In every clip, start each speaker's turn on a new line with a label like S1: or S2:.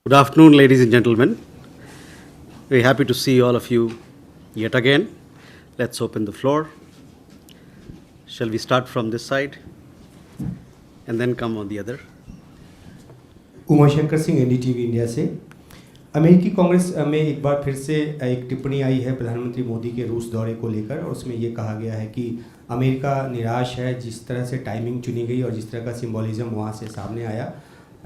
S1: Good afternoon, ladies and gentlemen. Very happy to see all of you yet again. Let's open the floor. Shall we start from this side and then come on the other?
S2: Umashankar Singh NDTV India से। अमेरिकी कांग्रेस में एक बार फिर से एक टिप्पणी आई है प्रधानमंत्री मोदी के रूस दौरे को लेकर, और उसमें ये कहा गया है कि अमेरिका निराश है जिस तरह से टाइमिंग चुनी गई और जिस तरह का सिंबॉलिज्म वहाँ से सामने आया।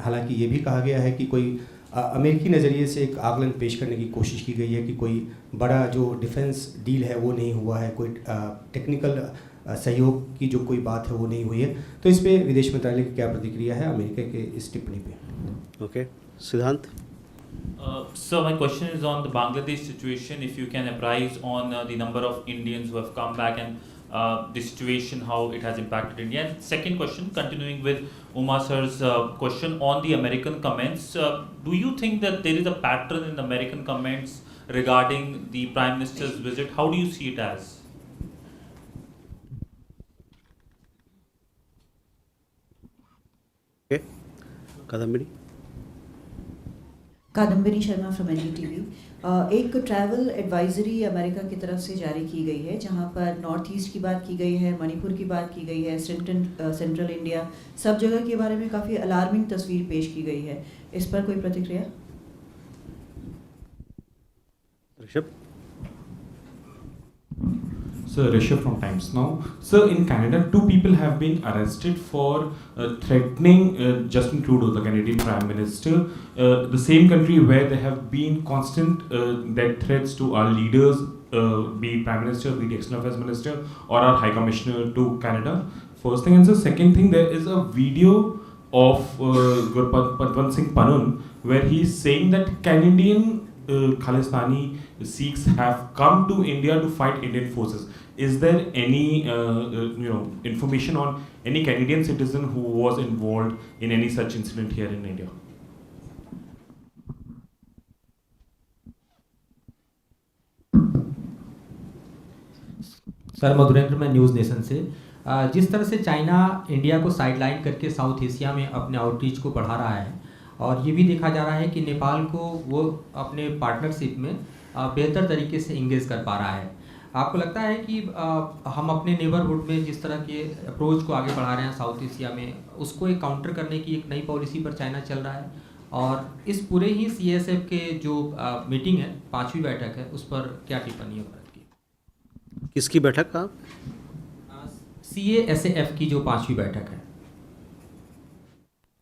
S2: हालांकि ये भी कहा गया है कि कोई अमेरिकी नज़रिए से एक आकलन पेश करने की कोशिश की गई है कि कोई बड़ा जो डिफेंस डील है वो नहीं हुआ है, कोई टेक्निकल सहयोग की जो कोई बात है वो नहीं हुई है। तो इस पर विदेश मंत्रालय की क्या प्रतिक्रिया है अमेरिका के इस टिप्पणी पे?
S1: Okay, Siddhant.
S3: So my question is on the Bangladesh situation. If you can apprise on the number of Indians who have come back and the situation, how it has impacted India. And second question, continuing with Uma sir's question on the American comments, do you think that there is a pattern in the American comments regarding the Prime Minister's visit? How do you see it as?
S1: Okay, Kadambini.
S4: Kadambini Sharma from NDTV. एक travel advisory America की तरफ से जारी की गई है जहां पर नॉर्थ ईस्ट की बात की गई है, मणिपुर की बात की गई है, सेंट्रल इंडिया, सब जगह के बारे में काफ़ी अलार्मिंग तस्वीर पेश की गई है। इस पर कोई प्रतिक्रिया?
S1: Rishabh.
S5: Sir, Rishabh from Times Now. Sir, in Canada, 2 people have been arrested for threatening Justin Trudeau, the Canadian Prime Minister, the same country where there have been constant death threats to our leaders, be it Prime Minister, be it External Affairs Minister, or our High Commissioner to Canada. First thing, and the second thing, there is a video of Gurpatwant Singh Panun where he is saying that Canadian Khalistani Sikhs have come to India to fight Indian forces. Is there any information on any Canadian citizen who was involved in any such incident here in India?
S6: Sir, Madhurendra मैं news nation से। जिस तरह से China India को sideline करके south Asia में अपने outreach को बढ़ा रहा है, और ये भी देखा जा रहा है कि नेपाल को वो अपने पार्टनरशिप में बेहतर तरीके से इंगेज कर पा रहा है। आपको लगता है कि हम अपने नेबरहुड में जिस तरह के अप्रोच को आगे बढ़ा रहे हैं साउथ एशिया में, उसको एक काउंटर करने की एक नई पॉलिसी पर चाइना चल रहा है? और इस पूरे ही CSF के जो मीटिंग है, 5वीं बैठक है, उस पर क्या टिप्पणी है भारत की?
S1: किसकी बैठक का?
S6: CASAF की जो 5वीं बैठक है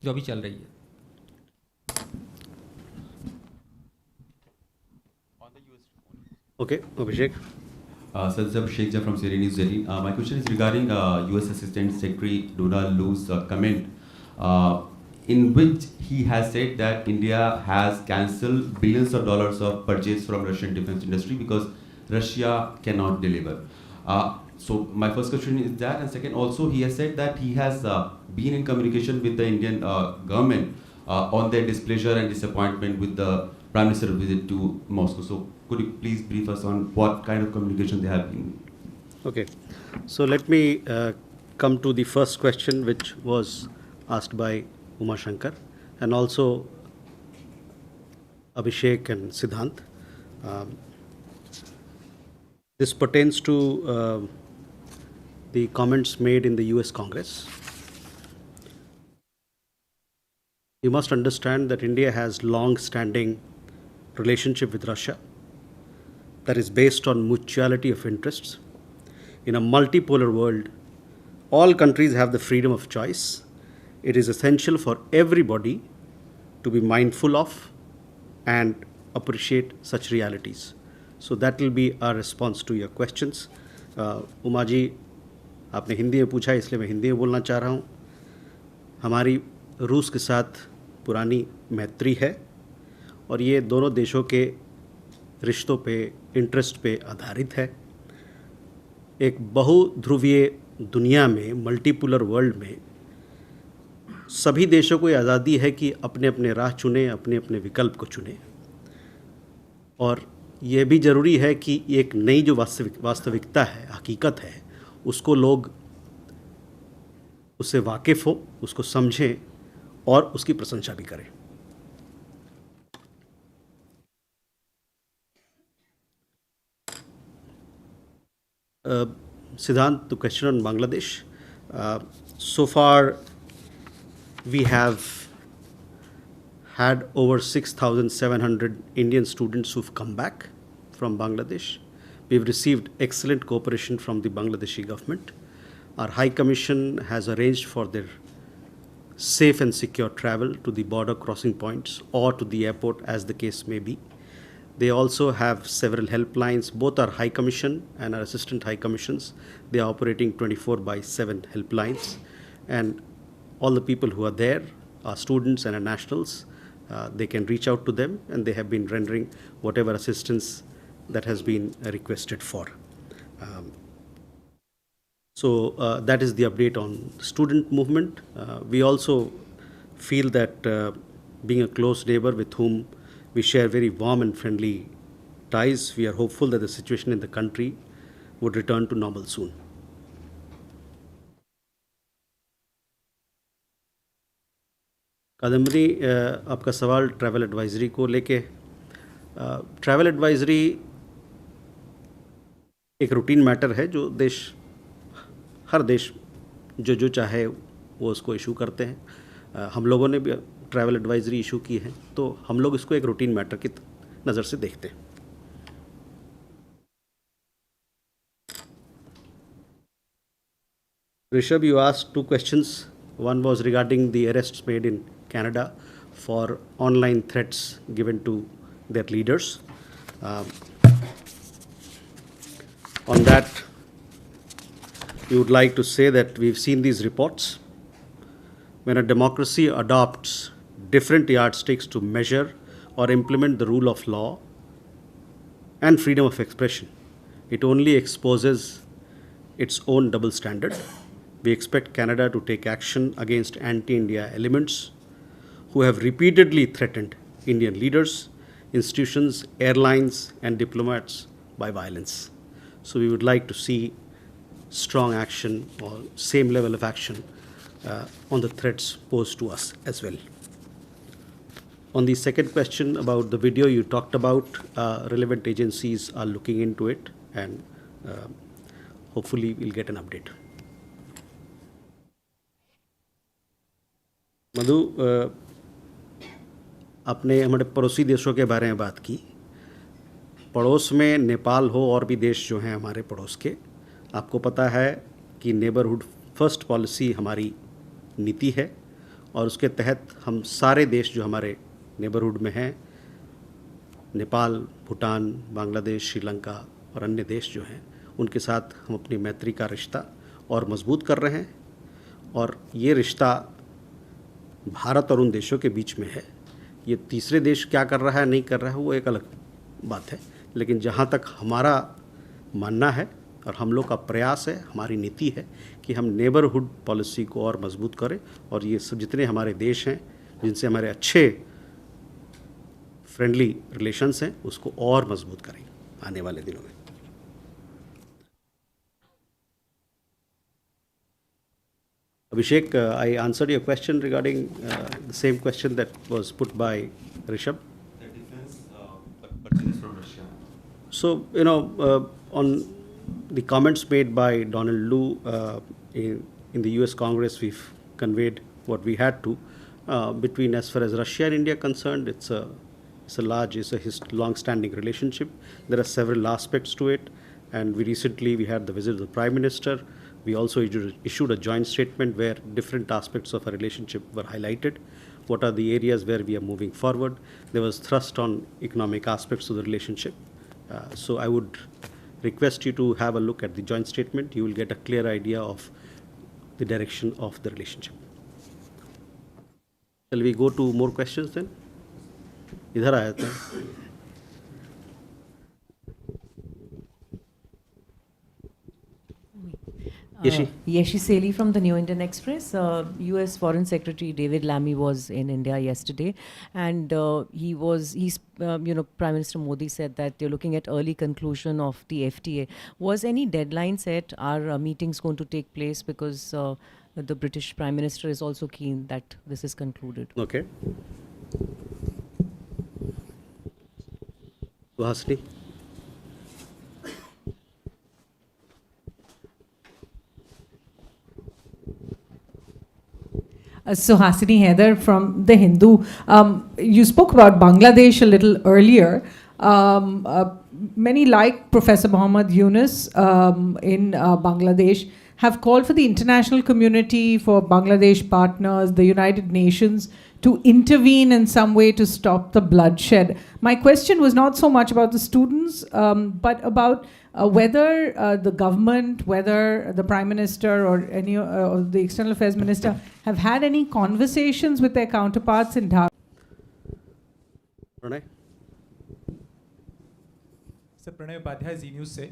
S6: जो अभी चल रही है।
S1: Okay, Abhishek.
S7: Sir, this is Abhishek Jha from Syria News Delhi. My question is regarding U.S. Assistant Secretary Donald Lu's comment in which he has said that India has cancelled billions of dollars of purchase from Russian defense industry because Russia cannot deliver. So my first question is that, and second, also he has said that he has been in communication with the Indian government on their displeasure and disappointment with the Prime Minister's visit to Moscow. So could you please brief us on what kind of communication they have been?
S1: Okay, so let me come to the first question which was asked by Uma Shankar and also Abhishek and Siddhant. This pertains to the comments made in the US Congress. You must understand that India has long-standing relationship with Russia that is based on mutuality of interests. In a multipolar world, all countries have the freedom of choice. It is essential for everybody to be mindful of and appreciate such realities. So that will be our response to your questions. Uma ji, आपने हिंदी में पूछा इसलिए मैं हिंदी में बोलना चाह रहा हूँ। हमारी रूस के साथ पुरानी मैत्री है और ये दोनों देशों के रिश्तों पे, इंटरेस्ट पे आधारित है। एक बहुध्रुवीय दुनिया में, मल्टीपोलर वर्ल्ड में सभी देशों को आज़ादी है कि अपने अपने राह चुने, अपने अपने विकल्प को चुने, और ये भी ज़रूरी है कि एक नई जो वास्तविकता है, हकीकत है, उसको लोग उससे वाकिफ़ हो, उसको समझें और उसकी प्रशंसा भी करें। Siddhant, the question on Bangladesh. So far, we have had over 6,700 Indian students who've come back from Bangladesh. We've received excellent cooperation from the Bangladeshi government. Our High Commission has arranged for their safe and secure travel to the border crossing points or to the airport, as the case may be. They also have several helplines. Both our High Commission and our Assistant High Commissions, they are operating 24/7 helplines. And all the people who are there, our students and our nationals, they can reach out to them, and they have been rendering whatever assistance that has been requested for. So that is the update on student movement. We also feel that being a close neighbor with whom we share very warm and friendly ties, we are hopeful that the situation in the country would return to normal soon. Kadambari, आपका सवाल travel advisory को लेके। Travel advisory एक routine matter है जो हर देश जो चाहे वो उसको इशू करते हैं। हम लोगों ने भी ट्रैवल एडवाइजरी इशू की है, तो हम लोग इसको एक रूटीन मैटर की नज़र से देखते हैं। Rishabh, you asked two questions. One was regarding the arrests made in Canada for online threats given to their leaders. On that, we would like to say that we've seen these reports. When a democracy adopts different yardsticks to measure or implement the rule of law and freedom of expression, it only exposes its own double standard. We expect Canada to take action against anti-India elements who have repeatedly threatened Indian leaders, institutions, airlines, and diplomats by violence. So we would like to see strong action or same level of action on the threats posed to us as well. On the second question about the video you talked about, relevant agencies are looking into it, and hopefully we'll get an update. मधु, आपने हमारे पड़ोसी देशों के बारे में बात की। पड़ोस में नेपाल हो और भी देश जो हैं हमारे पड़ोस के, आपको पता है कि नेबरहुड फर्स्ट पॉलिसी हमारी नीति है, और उसके तहत हम सारे देश जो हमारे नेबरहुड में हैं, नेपाल, भूटान, बांग्लादेश, श्रीलंका और अन्य देश जो हैं, उनके साथ हम अपनी मैत्री का रिश्ता और मजबूत कर रहे हैं। और ये रिश्ता भारत और उन देशों के बीच में है। ये तीसरे देश क्या कर रहा है नहीं कर रहा है वो एक अलग बात है, लेकिन जहाँ तक हमारा मानना है और हम लोग का प्रयास है, हमारी नीति है कि हम नेबरहुड पॉलिसी को और मजबूत करें, और ये सब जितने हमारे देश हैं जिनसे हमारे अच्छे फ्रेंडली रिलेशंस हैं उसको और मजबूत करें आने वाले दिनों में। Abhishek, I answered your question regarding the same question that was put by Rishabh.
S7: The defense purchases from Russia.
S1: So, on the comments made by Donald Lu in the US Congress, we've conveyed what we had to. Between, as far as Russia and India are concerned, it's a long-standing relationship. There are several aspects to it, and we had the visit of the Prime Minister. We also issued a joint statement where different aspects of our relationship were highlighted. What are the areas where we are moving forward? There was thrust on economic aspects of the relationship. So I would request you to have a look at the joint statement. You will get a clear idea of the direction of the relationship. Shall we go to more questions then? इधर आया था।
S8: Yeshi Seli from the New Indian Express. U.S. Foreign Secretary David Lammy was in India yesterday, and Prime Minister Modi said that they're looking at early conclusion of the FTA. Was any deadline set? Are meetings going to take place? Because the British Prime Minister is also keen that this is concluded.
S1: Okay. Vasni.
S9: Suhasini Haider from The Hindu. You spoke about Bangladesh a little earlier. Many like Professor Muhammad Yunus in Bangladesh have called for the international community, for Bangladesh partners, the United Nations, to intervene in some way to stop the bloodshed. My question was not so much about the students, but about whether the government, whether the Prime Minister or any or the External Affairs Minister have had any conversations with their counterparts in Dhaka.
S1: Pranay?
S10: Sir Pranay Upadhyay Zee news से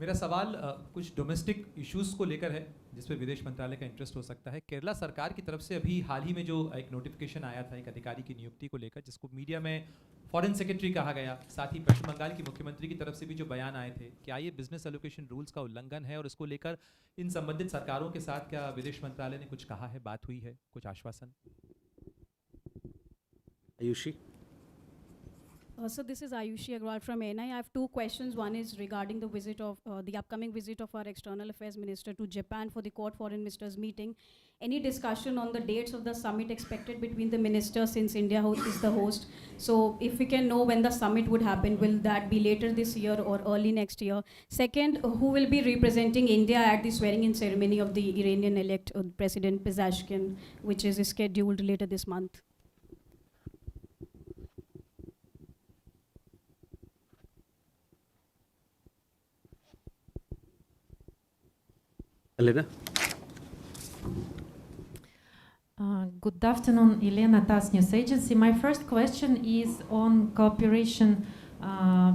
S10: मेरा सवाल कुछ domestic issues को लेकर है जिस पर विदेश मंत्रालय का इंटरेस्ट हो सकता है। केरला सरकार की तरफ से अभी हाल ही में जो एक नोटिफिकेशन आया था एक अधिकारी की नियुक्ति को लेकर, जिसको मीडिया में फॉरेन सेक्रेटरी कहा गया, साथ ही पश्चिम बंगाल की मुख्यमंत्री की तरफ से भी जो बयान आए थे, क्या ये बिजनेस एलोकेशन रूल्स का उल्लंघन है और इसको लेकर इन संबंधित सरकारों के साथ क्या विदेश मंत्रालय ने कुछ कहा है, बात हुई है, कुछ आश्वासन?
S1: Ayushi?
S11: So this is Ayushi Agrawal from NI. I have two questions. One is regarding the visit of the upcoming visit of our External Affairs Minister to Japan for the Quad Foreign Ministers meeting. Any discussion on the dates of the summit expected between the ministers, since India is the host? So if we can know when the summit would happen, will that be later this year or early next year? Second, who will be representing India at the swearing-in ceremony of the Iranian-elect President Pezeshkian, which is scheduled later this month?
S1: Elena?
S12: Good afternoon, Elena, TASS News Agency. My first question is on cooperation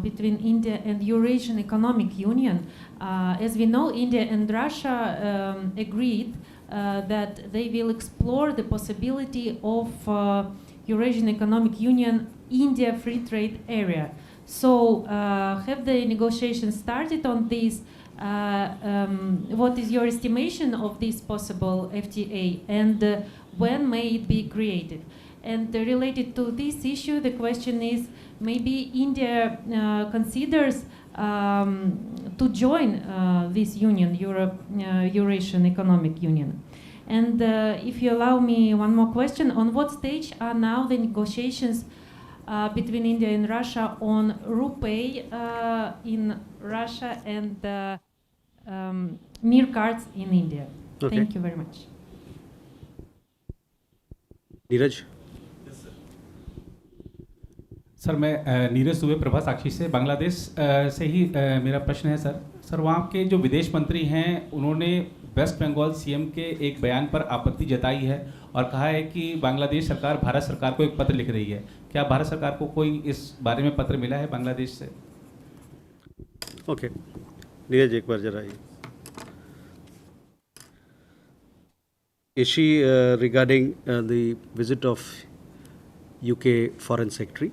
S12: between India and Eurasian Economic Union. As we know, India and Russia agreed that they will explore the possibility of Eurasian Economic Union India Free Trade Area. So have the negotiations started on this? What is your estimation of this possible FTA, and when may it be created? And related to this issue, the question is, maybe India considers to join this union, Eurasian Economic Union. And if you allow me one more question, on what stage are now the negotiations between India and Russia on RuPay in Russia and Mir cards in India?
S1: Okay.
S12: Thank you very much.
S1: Neeraj?
S13: Sir मैं नीरज दुबे प्रभा साक्षी से बांग्लादेश से ही मेरा प्रश्न है sir. Sir वहाँ के जो विदेश मंत्री हैं उन्होंने वेस्ट बंगाल सीएम के एक बयान पर आपत्ति जताई है और कहा है कि बांग्लादेश सरकार भारत सरकार को एक पत्र लिख रही है। क्या भारत सरकार को कोई इस बारे में पत्र मिला है बांग्लादेश से?
S1: ओके, नीरज एक बार जरा Ishi, regarding the visit of UK Foreign Secretary,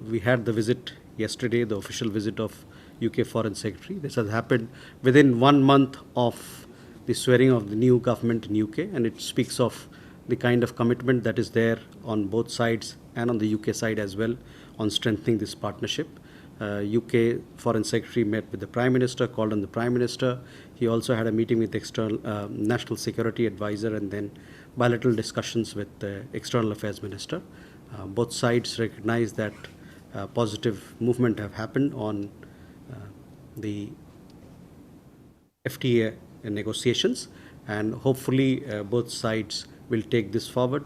S1: we had the visit yesterday, the official visit of UK Foreign Secretary. This has happened within 1 month of the swearing of the new government in UK, and it speaks of the kind of commitment that is there on both sides and on the UK side as well on strengthening this partnership. UK Foreign Secretary met with the Prime Minister, called on the Prime Minister. He also had a meeting with the National Security Advisor and then bilateral discussions with the External Affairs Minister. Both sides recognize that positive movement have happened on the FTA negotiations, and hopefully both sides will take this forward.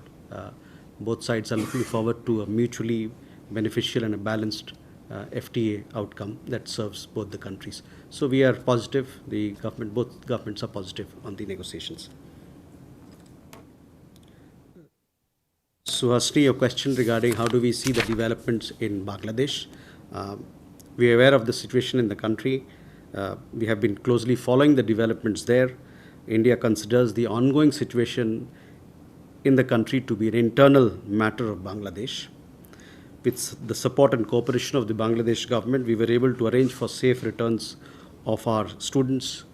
S1: Both sides are looking forward to a mutually beneficial and a balanced FTA outcome that serves both the countries. So we are positive. Both governments are positive on the negotiations. Suhasini, your question regarding how do we see the developments in Bangladesh. We are aware of the situation in the country. We have been closely following the developments there. India considers the ongoing situation in the country to be an internal matter of Bangladesh. With the support and cooperation of the Bangladesh government, we were able to arrange for safe returns of our students,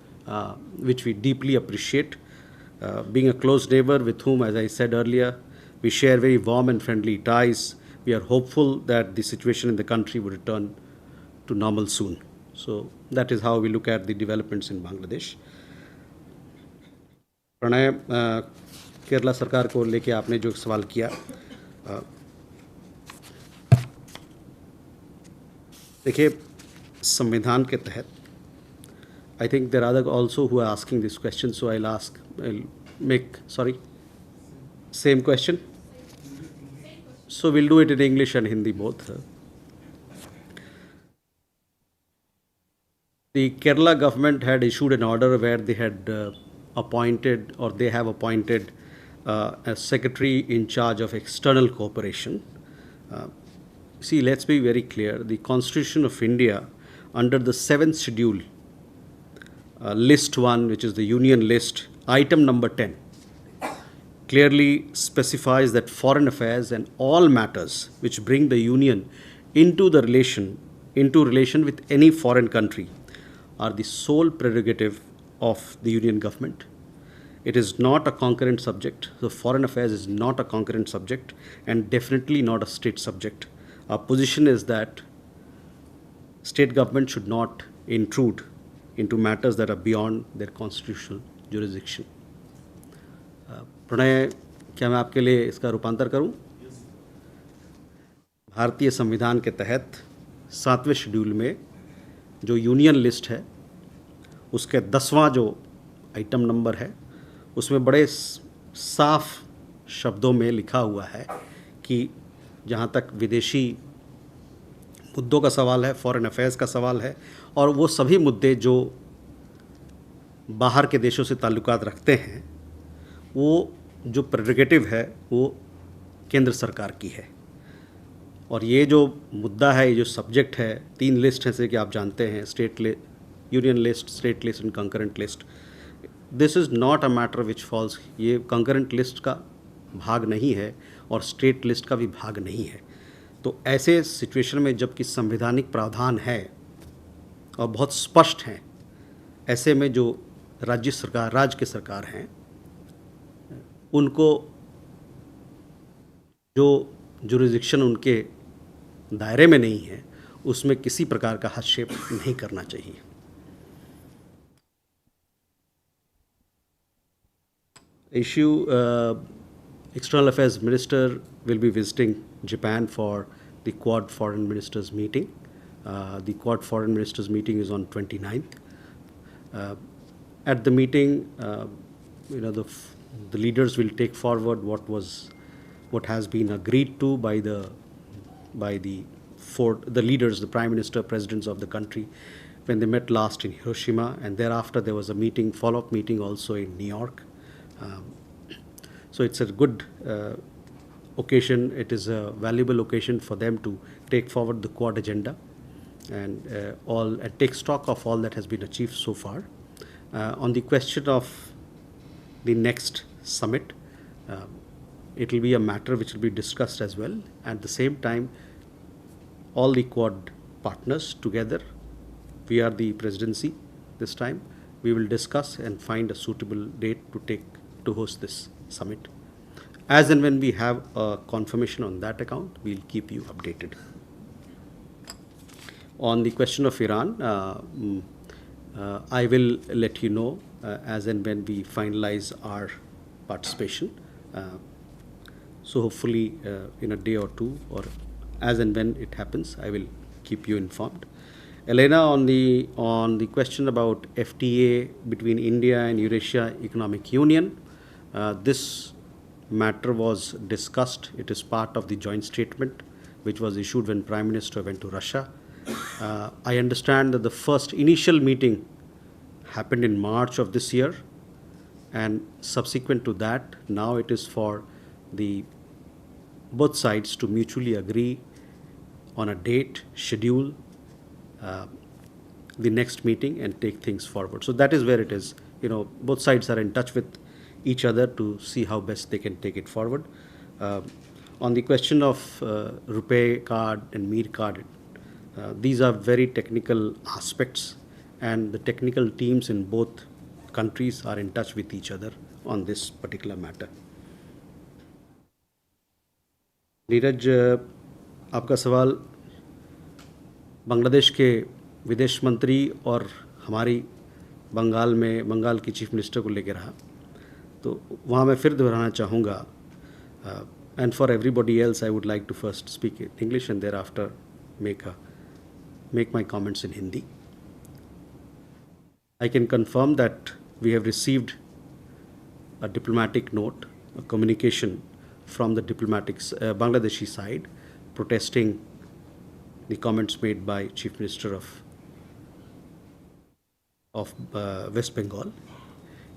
S1: which we deeply appreciate. Being a close neighbor with whom, as I said earlier, we share very warm and friendly ties, we are hopeful that the situation in the country will return to normal soon. So that is how we look at the developments in Bangladesh. Pranay, Kerala सरकार को लेके आपने जो सवाल किया, देखिए संविधान के तहत I think there are also who are asking this question, so I make sorry same question, so we'll do it in English and Hindi both. The Kerala government had issued an order where they had appointed, or they have appointed, a secretary in charge of external cooperation. See, let's be very clear. The Constitution of India, under the 7th schedule, list 1, which is the union list, item number 10, clearly specifies that foreign affairs and all matters which bring the union into relation with any foreign country are the sole prerogative of the union government. It is not a concurrent subject. So foreign affairs is not a concurrent subject and definitely not a state subject. Our position is that state government should not intrude into matters that are beyond their constitutional jurisdiction. Pranay, क्या मैं आपके लिए इसका रूपांतर करूं? भारतीय संविधान के तहत 7वें शेड्यूल में जो यूनियन लिस्ट है, उसके 10वां जो आइटम नंबर है, उसमें बड़े साफ शब्दों में लिखा हुआ है कि जहाँ तक विदेशी मुद्दों का सवाल है, फॉरेन अफेयर्स का सवाल है, और वो सभी मुद्दे जो बाहर के देशों से ताल्लुकात रखते हैं, वो जो प्रेरोगेटिव है वो केंद्र सरकार की है. और ये जो मुद्दा है, ये जो सब्जेक्ट है, 3 लिस्ट हैं जैसे कि आप जानते हैं, union list, state list and concurrent list. This is not a matter which falls, ये कंकरेंट लिस्ट का भाग नहीं है और स्टेट लिस्ट का भी भाग नहीं है. तो ऐसे सिचुएशन में जबकि संवैधानिक प्रावधान है और बहुत स्पष्ट हैं, ऐसे में जो राज्य के सरकार हैं, उनको जो जुरिडिक्शन उनके दायरे में नहीं है, उसमें किसी प्रकार का हस्तक्षेप नहीं करना चाहिए. External Affairs Minister will be visiting Japan for the Quad Foreign Ministers meeting. The Quad Foreign Ministers meeting is on 29th. At the meeting, the leaders will take forward what has been agreed to by the leaders, the Prime Minister, presidents of the country, when they met last in Hiroshima, and thereafter there was a meeting, follow-up meeting also in New York. So it's a good occasion. It is a valuable occasion for them to take forward the Quad agenda and take stock of all that has been achieved so far. On the question of the next summit, it will be a matter which will be discussed as well. At the same time, all the Quad partners together, we are the presidency this time, we will discuss and find a suitable date to host this summit. As and when we have a confirmation on that account, we'll keep you updated. On the question of Iran, I will let you know as and when we finalize our participation. So hopefully in a day or two, or as and when it happens, I will keep you informed. Elena, on the question about FTA between India and Eurasia Economic Union, this matter was discussed. It is part of the joint statement which was issued when Prime Minister went to Russia. I understand that the first initial meeting happened in March of this year, and subsequent to that, now it is for both sides to mutually agree on a date, schedule the next meeting and take things forward. So that is where it is. Both sides are in touch with each other to see how best they can take it forward. On the question of RuPay card and Mir card, these are very technical aspects, and the technical teams in both countries are in touch with each other on this particular matter. Neeraj, आपका सवाल बांग्लादेश के विदेश मंत्री और हमारी बंगाल की chief minister को लेकर रहा. तो वहाँ मैं फिर दोहराना चाहूँगा, and for everybody else I would like to first speak in English and thereafter make my comments in Hindi. I can confirm that we have received a diplomatic note, a communication from the Bangladeshi side protesting the comments made by Chief Minister of West Bengal.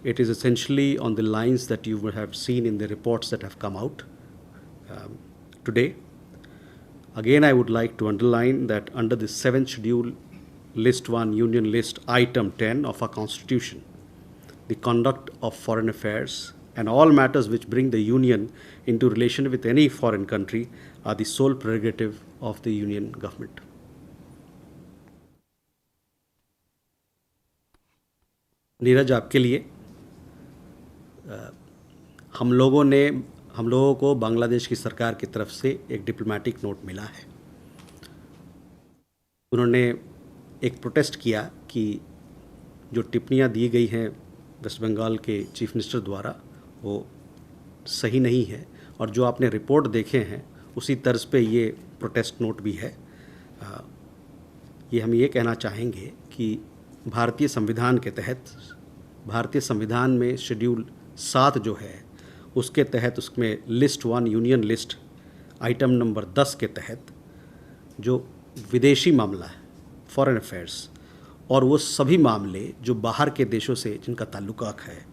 S1: It is essentially on the lines that you would have seen in the reports that have come out today. Again, I would like to underline that under the 7th schedule, List 1, Union List, Item 10 of our Constitution, the conduct of foreign affairs and all matters which bring the Union into relation with any foreign country are the sole prerogative of the Union government. Neeraj, आपके लिए हम लोगों को बांग्लादेश की सरकार की तरफ से एक डिप्लोमेटिक नोट मिला है। उन्होंने एक प्रोटेस्ट किया कि जो टिप्पणियां दी गई हैं वेस्ट बंगाल के चीफ मिनिस्टर द्वारा वो सही नहीं है, और जो आपने रिपोर्ट देखे हैं उसी तर्ज पे ये प्रोटेस्ट नोट भी है। ये हम ये कहना चाहेंगे कि भारतीय संविधान के तहत, भारतीय संविधान में शेड्यूल 7 जो है उसके तहत, उसमें list 1 union list item number 10 के तहत जो विदेशी मामला है, फॉरेन अफेयर्स, और वो सभी मामले जो बाहर के देशों से जिनका ताल्लुकात है,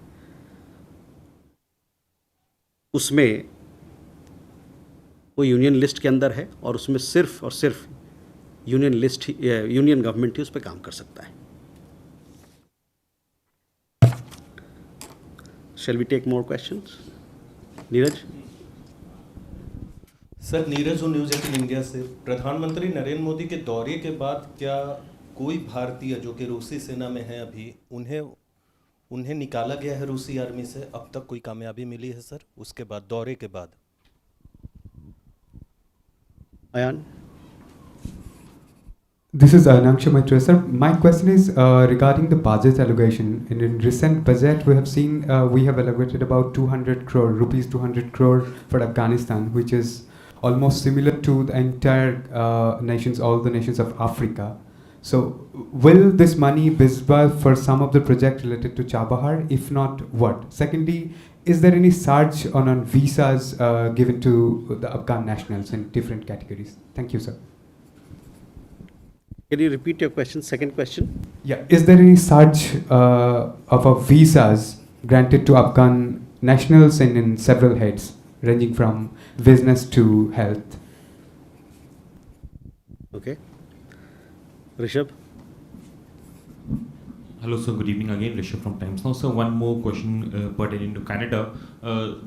S1: उसमें वो यूनियन लिस्ट के अंदर है और उसमें सिर्फ और सिर्फ यूनियन गवर्नमेंट ही उस पर काम कर सकता है। Shall we take more questions? Neeraj?
S14: Sir, Neeraj हूँ न्यूज़ 18 इंडिया से। प्रधानमंत्री नरेंद्र मोदी के दौरे के बाद क्या कोई भारतीय जो कि रूसी सेना में है अभी, उन्हें निकाला गया है रूसी आर्मी से? अब तक कोई कामयाबी मिली है सर उसके बाद, दौरे के बाद?
S1: Ayan?
S15: This is Anaksha Maitra. Sir, my question is regarding the budget allocation. In recent budget, we have seen we have allocated about 200 crore rupees, 200 crore for Afghanistan, which is almost similar to the entire nations, all the nations of Africa. So, will this money be for some of the project related to Chabahar? If not, what? Secondly, is there any surge on visas given to the Afghan nationals in different categories? Thank you, sir.
S1: Can you repeat your question, second question?
S15: Yeah, is there any surge of visas granted to Afghan nationals in several heads, ranging from business to health?
S1: Okay. Rishabh?
S5: Hello, sir. Good evening again. Rishabh from Times Now. So, one more question pertaining to Canada.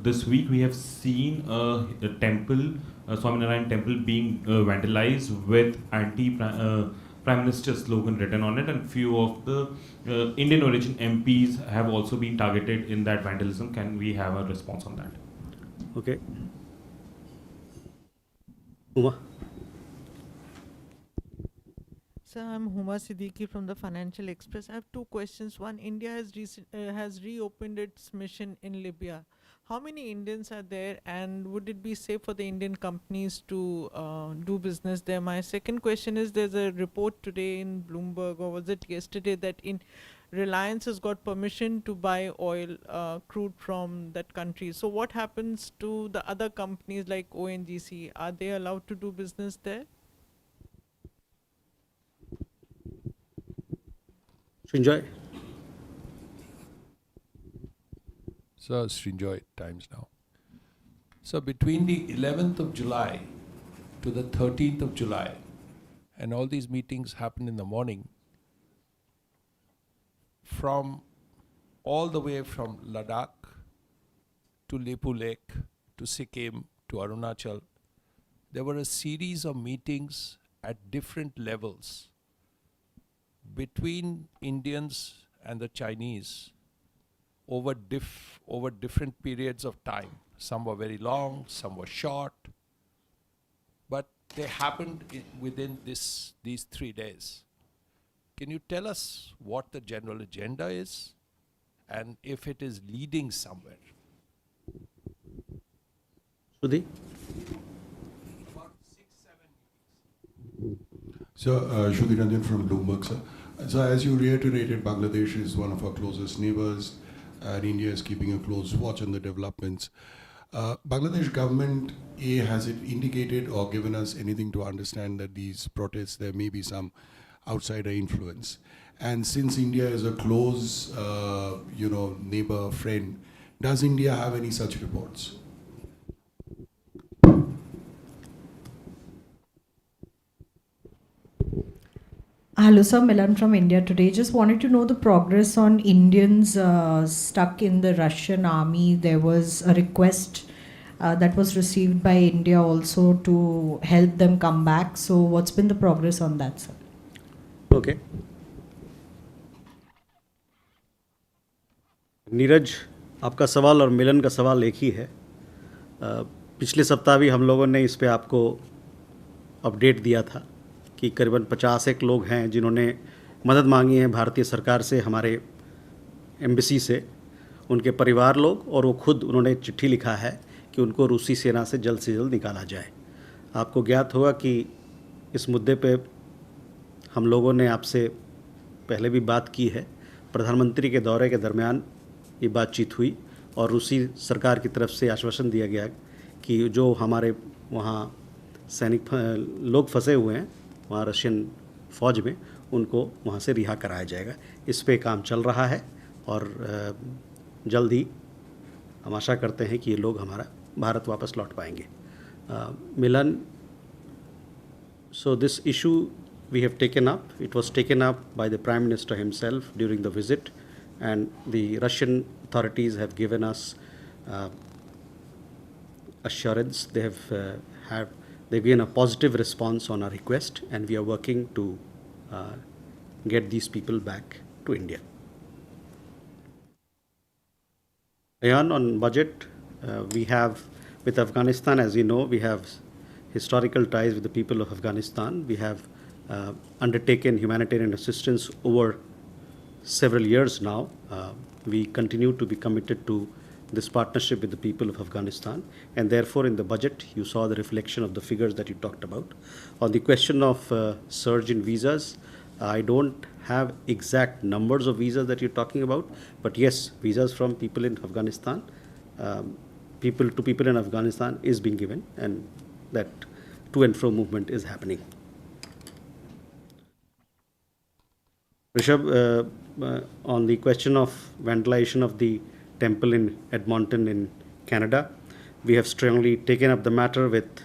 S5: This week we have seen a temple, Swaminarayan temple, being vandalized with Prime Minister slogan written on it, and few of the Indian origin MPs have also been targeted in that vandalism. Can we have a response on that?
S1: Okay. Uma?
S16: Sir, I'm Huma Siddiqui from the Financial Express. I have two questions. One, India has reopened its mission in Libya. How many Indians are there, and would it be safe for the Indian companies to do business there? My second question is, there's a report today in Bloomberg, or was it yesterday, that Reliance has got permission to buy oil, crude from that country. So what happens to the other companies like ONGC? Are they allowed to do business there?
S1: Srinjoy?
S17: So, Srinjoy, Times Now. So, between the 11th of July to the 13th of July, and all these meetings happened in the morning, from all the way from Ladakh to Lepu Lake to Sikkim to Arunachal, there were a series of meetings at different levels between Indians and the Chinese over different periods of time. Some were very long, some were short, but they happened within these 3 days. Can you tell us what the general agenda is, and if it is leading somewhere?
S1: Sudhi?
S18: So, Shruti Ranjan from Bloomberg, sir. So, as you reiterated, Bangladesh is one of our closest neighbors, and India is keeping a close watch on the developments. Bangladesh government, has it indicated or given us anything to understand that these protests, there may be some outsider influence? And since India is a close, neighbor, friend, does India have any such reports?
S4: Hello, sir. Milan from India Today. Just wanted to know the progress on Indians stuck in the Russian army. There was a request that was received by India also to help them come back. So, what's been the progress on that, sir?
S1: Okay. Neeraj, आपका सवाल और मिलन का सवाल एक ही है। पिछले सप्ताह भी हम लोगों ने इस पे आपको अपडेट दिया था कि करीबन 51 लोग हैं जिन्होंने मदद मांगी है भारतीय सरकार से, हमारे एम्बेसी से, उनके परिवार लोग, और वो खुद उन्होंने चिट्ठी लिखा है कि उनको रूसी सेना से जल्द निकाला जाए। आपको ज्ञात होगा कि इस मुद्दे पे हम लोगों ने आपसे पहले भी बात की है। प्रधानमंत्री के दौरे के दरमियान ये बातचीत हुई और रूसी सरकार की तरफ से आश्वासन दिया गया कि जो हमारे वहाँ सैनिक लोग फंसे हुए हैं वहाँ रशियन फ़ौज में, उनको वहाँ से रिहा कराया जाएगा। इस पे काम चल रहा है और जल्द ही हम आशा करते हैं कि ये लोग हमारा भारत वापस लौट पाएंगे। मिलन, so this issue we have taken up. It was taken up by the Prime Minister himself during the visit, and the Russian authorities have given us assurance. They have they've given a positive response on our request, and we are working to get these people back to India. Ayan, on budget, we have with Afghanistan, as you know, we have historical ties with the people of Afghanistan. We have undertaken humanitarian assistance over several years now. We continue to be committed to this partnership with the people of Afghanistan, and therefore in the budget you saw the reflection of the figures that you talked about. On the question of surge in visas, I don't have exact numbers of visas that you're talking about, but yes, visas from people in Afghanistan, people in Afghanistan is being given, and that to and fro movement is happening. Rishabh, on the question of vandalization of the temple in Edmonton in Canada, we have strongly taken up the matter with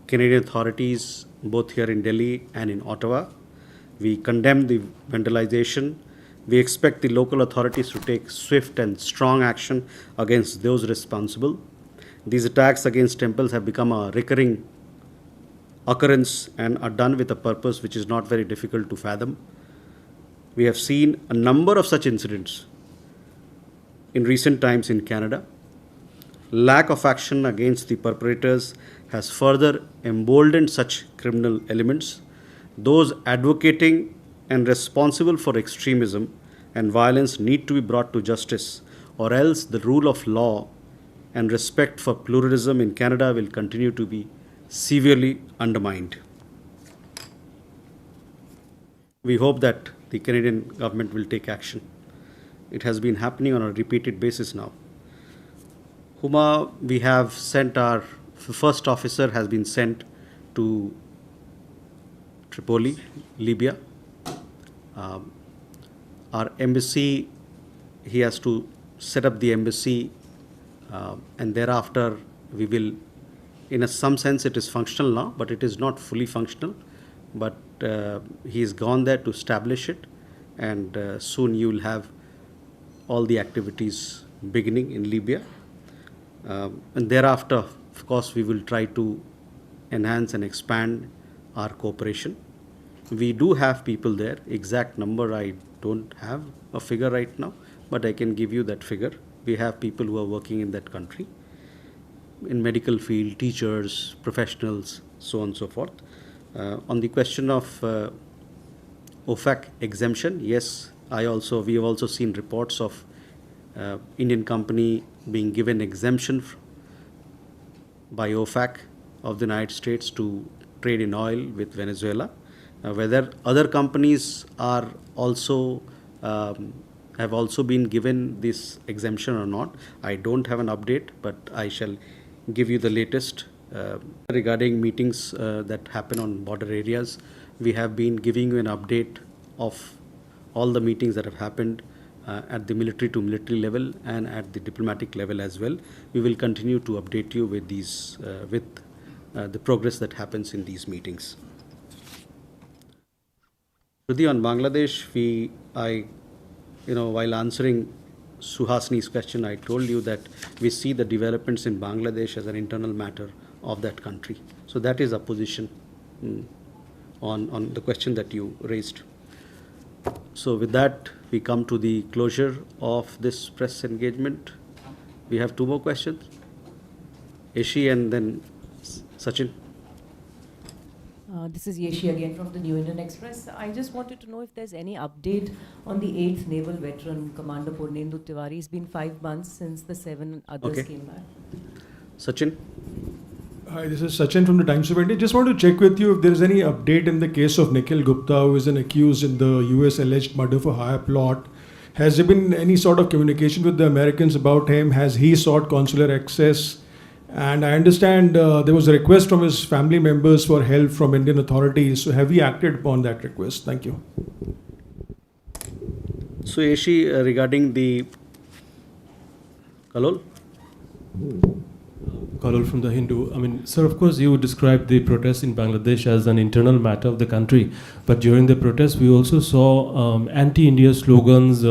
S1: Canadian authorities both here in Delhi and in Ottawa. We condemn the vandalization. We expect the local authorities to take swift and strong action against those responsible. These attacks against temples have become a recurring occurrence and are done with a purpose which is not very difficult to fathom. We have seen a number of such incidents in recent times in Canada. Lack of action against the perpetrators has further emboldened such criminal elements. Those advocating and responsible for extremism and violence need to be brought to justice, or else the rule of law and respect for pluralism in Canada will continue to be severely undermined. We hope that the Canadian government will take action. It has been happening on a repeated basis now. Huma, we have sent our first officer has been sent to Tripoli, Libya. Our embassy, he has to set up the embassy, and thereafter we will, in some sense it is functional now, but it is not fully functional. But he has gone there to establish it, and soon you will have all the activities beginning in Libya. And thereafter, of course, we will try to enhance and expand our cooperation. We do have people there. Exact number, I don't have a figure right now, but I can give you that figure. We have people who are working in that country, in medical field, teachers, professionals, so on and so forth. On the question of OFAC exemption, yes, we have also seen reports of Indian company being given exemption by OFAC of the United States to trade in oil with Venezuela. Whether other companies are also have also been given this exemption or not, I don't have an update, but I shall give you the latest. Regarding meetings that happen on border areas, we have been giving you an update of all the meetings that have happened at the military to military level and at the diplomatic level as well. We will continue to update you with these the progress that happens in these meetings. Shruti, on Bangladesh, while answering Suhasini's question, I told you that we see the developments in Bangladesh as an internal matter of that country. So that is our position on the question that you raised. So with that, we come to the closure of this press engagement. We have two more questions. Yeshi and then Sachin.
S8: This is Yeshi again from the New Indian Express. I just wanted to know if there's any update on the 8th Naval Veteran, Commander Purnendu Tiwari. It's been 5 months since the 7 others came back.
S1: Sachin.
S19: Hi, this is Sachin from the Times of India. Just want to check with you if there is any update in the case of Nikhil Gupta, who is an accused in the US alleged murder for hire plot. Has there been any sort of communication with the Americans about him? Has he sought consular access? And I understand there was a request from his family members for help from Indian authorities. So have we acted upon that request? Thank you.
S1: So Yeshi, regarding the Kalol?
S20: Kalol from the Hindu. I mean, sir, of course, you described the protests in Bangladesh as an internal matter of the country. But during the protests, we also saw anti-India slogans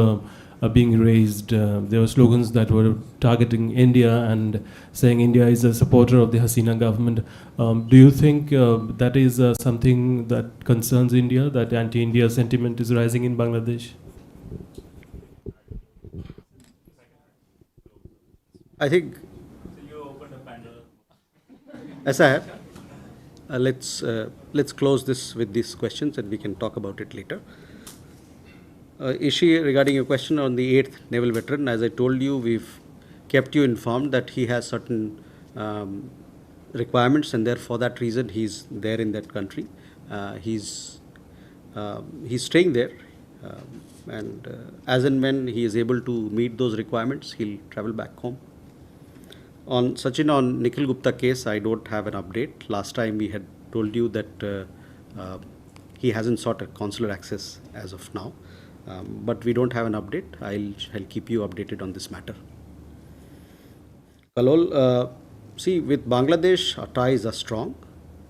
S20: being raised. There were slogans that were targeting India and saying India is a supporter of the Hasina government. Do you think that is something that concerns India, that anti-India sentiment is rising in Bangladesh?
S1: I think, as I have, let's close this with these questions and we can talk about it later. Ishi, regarding your question on the 8th Naval Veteran, as I told you, we've kept you informed that he has certain requirements and therefore that reason he's there in that country. He's staying there and as and when he is able to meet those requirements, he'll travel back home. On Sachin, on Nikhil Gupta case, I don't have an update. Last time we had told you that he hasn't sought a consular access as of now. But we don't have an update. I'll keep you updated on this matter. Kalol, see, with Bangladesh, our ties are strong,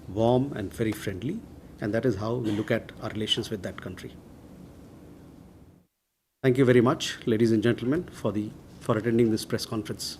S1: warm and very friendly, and that is how we look at our relations with that country. Thank you very much, ladies and gentlemen, for attending this press conference.